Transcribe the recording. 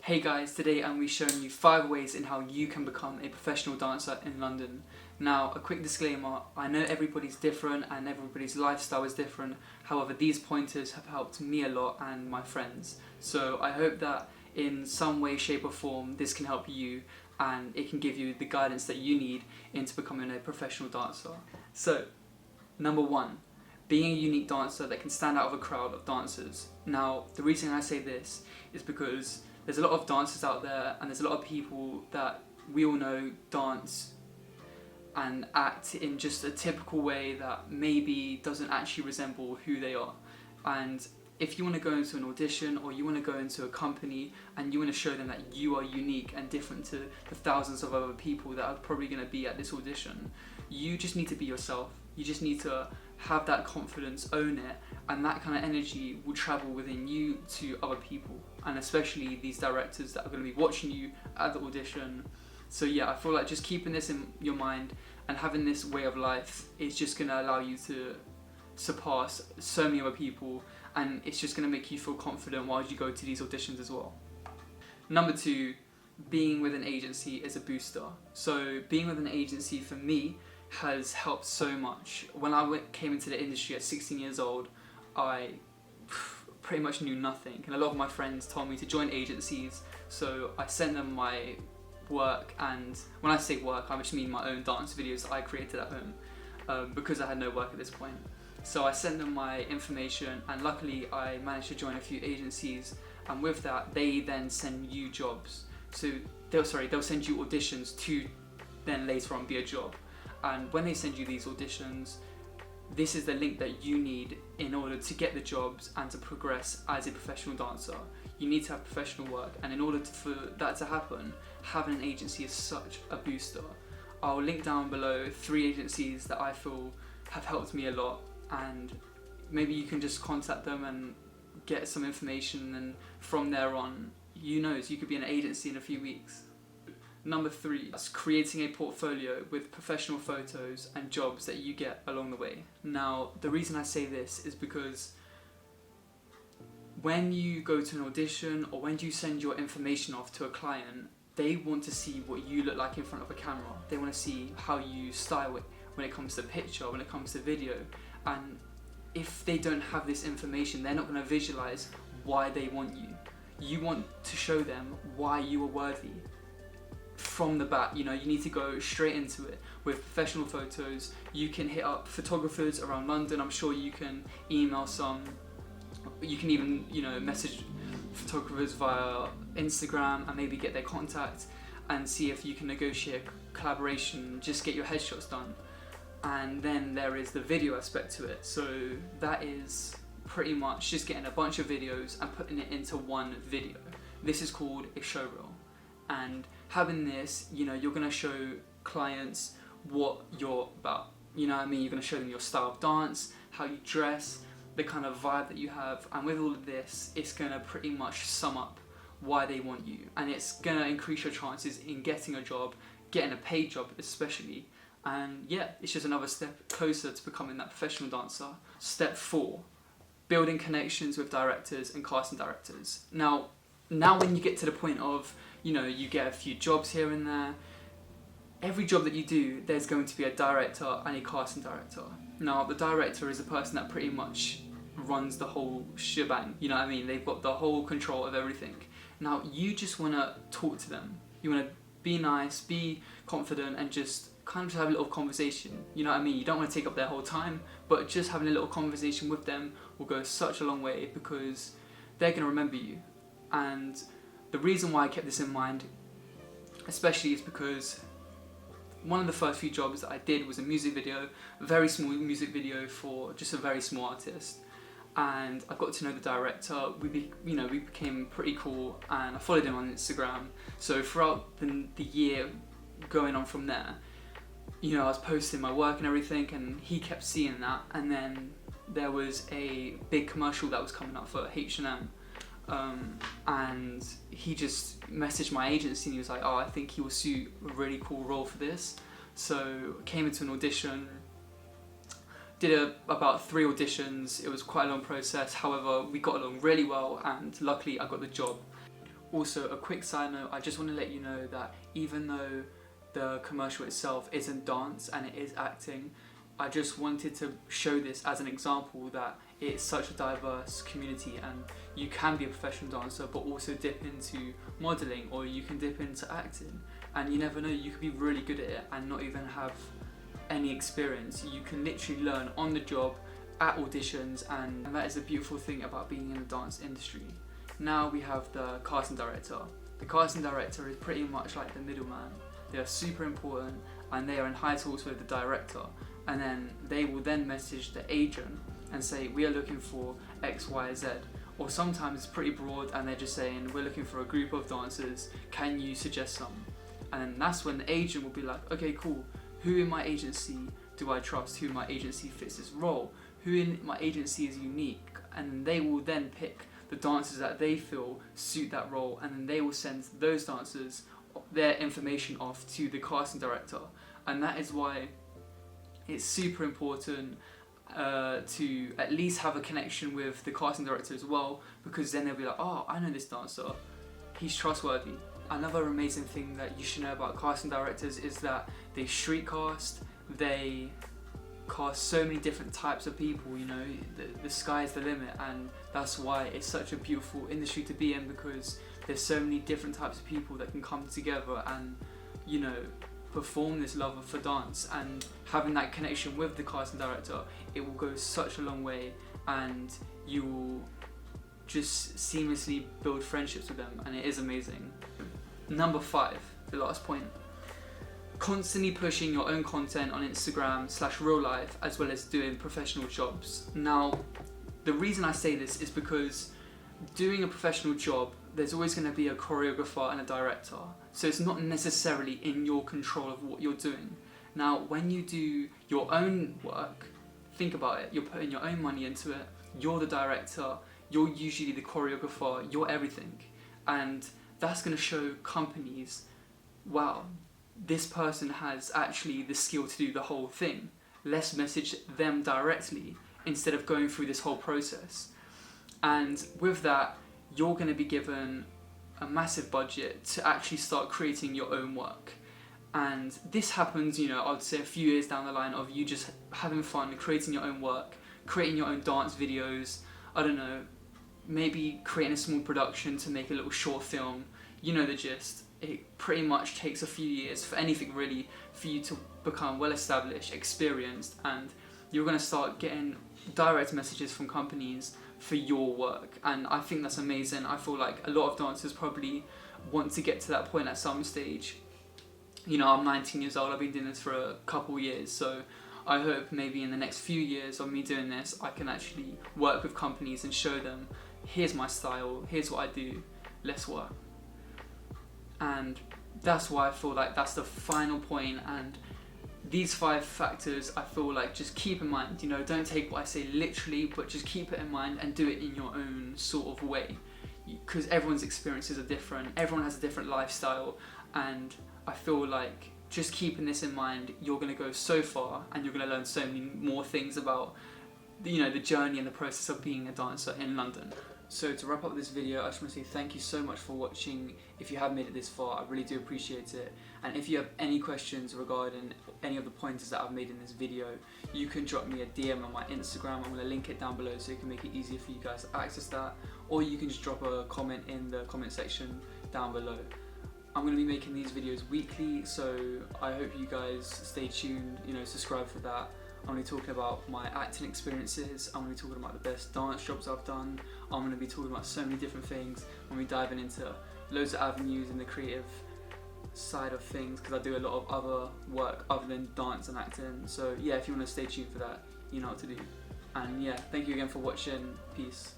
Hey guys, today I'm going to be showing you 5 ways in how you can become a professional dancer in London. Now, a quick disclaimer, I know everybody's different and everybody's lifestyle is different, however these pointers have helped me a lot and my friends. So I hope that in some way, shape or form this can help you and it can give you the guidance that you need into becoming a professional dancer. So, number 1. Being a unique dancer that can stand out of a crowd of dancers. Now, the reason I say this is because there's a lot of dancers out there and there's a lot of people that we all know dance and act in just a typical way that maybe doesn't actually resemble who they are. And if you want to go into an audition or you want to go into a company and you want to show them that you are unique and different to the thousands of other people that are probably going to be at this audition, you just need to be yourself. You just need to have that confidence, own it, and that kind of energy will travel within you to other people, and especially these directors that are going to be watching you at the audition. So yeah, I feel like just keeping this in your mind and having this way of life is just going to allow you to surpass so many other people, and it's just going to make you feel confident while you go to these auditions as well. Number 2, being with an agency is a booster. So being with an agency for me has helped so much. When I came into the industry at 16 years old, I pretty much knew nothing, and a lot of my friends told me to join agencies, so I sent them my work, and when I say work, I just mean my own dance videos that I created at home, because I had no work at this point. So I sent them my information, and luckily I managed to join a few agencies, and with that they then send you jobs. So they'll send you auditions to then later on be a job. And when they send you these auditions, this is the link that you need in order to get the jobs and to progress as a professional dancer. You need to have professional work, and in order for that to happen, having an agency is such a booster. I'll link down below 3 agencies that I feel have helped me a lot, and maybe you can just contact them and get some information, and from there on, who knows, you could be an agency in a few weeks. Number 3 is creating a portfolio with professional photos and jobs that you get along the way. Now, the reason I say this is because when you go to an audition or when you send your information off to a client, they want to see what you look like in front of a camera. They want to see how you style it when it comes to picture, when it comes to video. And if they don't have this information, they're not going to visualize why they want you. You want to show them why you are worthy. From the bat, you need to go straight into it with professional photos. You can hit up photographers around London. I'm sure you can email some. You can even, message photographers via Instagram and maybe get their contact and see if you can negotiate collaboration. Just get your headshots done. And then there is the video aspect to it. So that is pretty much just getting a bunch of videos and putting it into one video. This is called a showreel. And having this, you're going to show clients what you're about. You're going to show them your style of dance, how you dress, the kind of vibe that you have, and with all of this, it's going to pretty much sum up why they want you, and it's going to increase your chances in getting a job, getting a paid job especially, and yeah, it's just another step closer to becoming that professional dancer. Step 4, building connections with directors and casting directors. Now when you get to the point of, you get a few jobs here and there, every job that you do, there's going to be a director and a casting director. Now, the director is the person that pretty much runs the whole shebang, They've got the whole control of everything. Now, you just want to talk to them. You want to be nice, be confident, and just kind of just have a little conversation, You don't want to take up their whole time, but just having a little conversation with them will go such a long way because they're going to remember you. And the reason why I kept this in mind, especially, is because one of the first few jobs that I did was a music video, a very small music video for just a very small artist. And I got to know the director. We became pretty cool, and I followed him on Instagram. So throughout the year going on from there, I was posting my work and everything, and he kept seeing that. And then there was a big commercial that was coming up for H&M. And he just messaged my agency and he was like, I think he will suit a really cool role for this. So I came into an audition, did about 3 auditions. It was quite a long process, however we got along really well and luckily I got the job. Also, a quick side note, I just want to let you know that even though the commercial itself isn't dance and it is acting, I just wanted to show this as an example that it's such a diverse community, and you can be a professional dancer but also dip into modelling, or you can dip into acting, and you never know, you could be really good at it and not even have any experience. You can literally learn on the job at auditions, and that is the beautiful thing about being in the dance industry. Now we have the casting director. The casting director is pretty much like the middleman. They are super important and they are in high talks with the director, and then they will then message the agent and say, we are looking for X, Y, Z. Or sometimes it's pretty broad and they're just saying, we're looking for a group of dancers, can you suggest some? And then that's when the agent will be like, okay, cool, who in my agency do I trust? Who in my agency fits this role? Who in my agency is unique? And they will then pick the dancers that they feel suit that role, and then they will send those dancers their information off to the casting director. And that is why it's super important to at least have a connection with the casting director as well, because then they'll be like, oh, I know this dancer, he's trustworthy. Another amazing thing that you should know about casting directors is that they street cast, they cast so many different types of people, you know, the sky's the limit, and that's why it's such a beautiful industry to be in, because there's so many different types of people that can come together and, you know, perform this love for dance. And having that connection with the casting director, it will go such a long way, and you will just seamlessly build friendships with them, and it is amazing. Number 5, the last point. Constantly pushing your own content on Instagram/real life, as well as doing professional jobs. Now, the reason I say this is because doing a professional job, there's always going to be a choreographer and a director. So it's not necessarily in your control of what you're doing. Now, when you do your own work, think about it, you're putting your own money into it, you're the director, you're usually the choreographer, you're everything. And that's going to show companies, wow, this person has actually the skill to do the whole thing. Let's message them directly instead of going through this whole process. And with that, you're going to be given a massive budget to actually start creating your own work. And this happens, you know, I'd say a few years down the line of you just having fun, creating your own work, creating your own dance videos, I don't know, maybe creating a small production to make a little short film. You know the gist. It pretty much takes a few years for anything really for you to become well established, experienced, and you're going to start getting direct messages from companies for your work. And I think that's amazing. I feel like a lot of dancers probably want to get to that point at some stage. You know, I'm 19 years old, I've been doing this for a couple years, so I hope maybe in the next few years of me doing this, I can actually work with companies and show them, here's my style, here's what I do, let's work. And that's why I feel like that's the final point, and these 5 factors I feel like just keep in mind, you know, don't take what I say literally, but just keep it in mind and do it in your own sort of way, because everyone's experiences are different, everyone has a different lifestyle, and I feel like just keeping this in mind, you're going to go so far and you're going to learn so many more things about, you know, the journey and the process of being a dancer in London. So to wrap up this video, I just want to say thank you so much for watching. If you have made it this far, I really do appreciate it. And if you have any questions regarding any of the pointers that I've made in this video, you can drop me a DM on my Instagram. I'm going to link it down below so it can make it easier for you guys to access that. Or you can just drop a comment in the comment section down below. I'm going to be making these videos weekly, so I hope you guys stay tuned, you know, subscribe for that. I'm going to be talking about my acting experiences, I'm going to be talking about the best dance jobs I've done, I'm going to be talking about so many different things, I'm going to be diving into loads of avenues in the creative side of things, because I do a lot of other work other than dance and acting. So yeah, if you want to stay tuned for that, you know what to do. And yeah, thank you again for watching, peace.